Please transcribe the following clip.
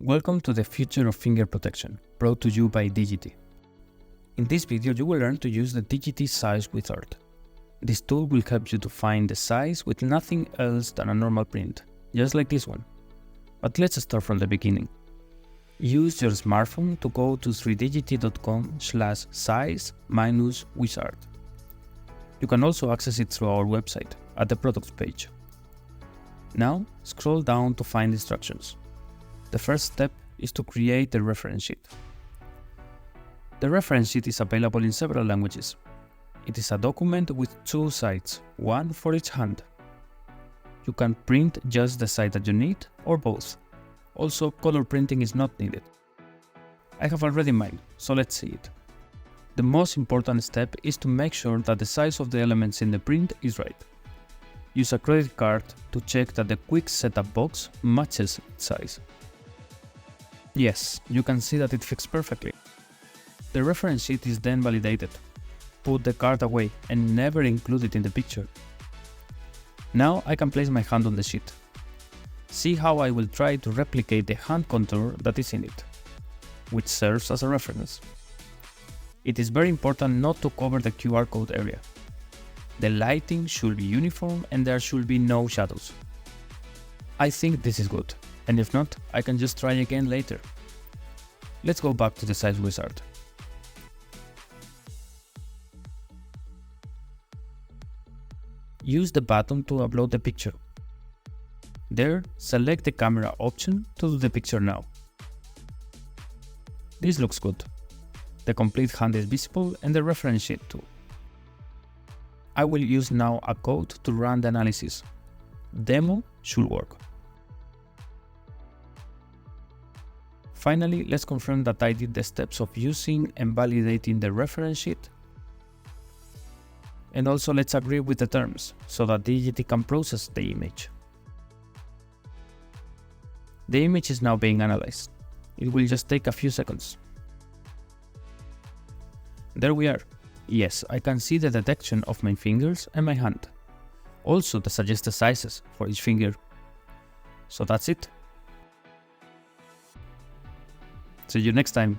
Welcome to the future of finger protection, brought to you by Digity. In this video you will learn to use the Digity Size Wizard. This tool will help you to find the size with nothing else than a normal print, just like this one. But let's start from the beginning. Use your smartphone to go to 3digity.com/size-wizard. You can also access it through our website at the products page. Now scroll down to find instructions. The first step is to create the reference sheet. The reference sheet is available in several languages. It is a document with two sides, one for each hand. You can print just the side that you need or both. Also, color printing is not needed. I have already mine, so let's see it. The most important step is to make sure that the size of the elements in the print is right. Use a credit card to check that the quick setup box matches its size. Yes, you can see that it fits perfectly. The reference sheet is then validated. Put the card away and never include it in the picture. Now I can place my hand on the sheet. See how I will try to replicate the hand contour that is in it, which serves as a reference. It is very important not to cover the QR code area. The lighting should be uniform and there should be no shadows. I think this is good, and if not, I can just try again later. Let's go back to the Size Wizard. Use the button to upload the picture. There, select the camera option to do the picture now. This looks good. The complete hand is visible and the reference sheet too. I will use now a code to run the analysis. Demo should work. Finally, let's confirm that I did the steps of using and validating the reference sheet. And also let's agree with the terms, so that Digity can process the image. The image is now being analyzed. It will just take a few seconds. There we are. Yes, I can see the detection of my fingers and my hand. Also the suggested sizes for each finger. So that's it. See you next time.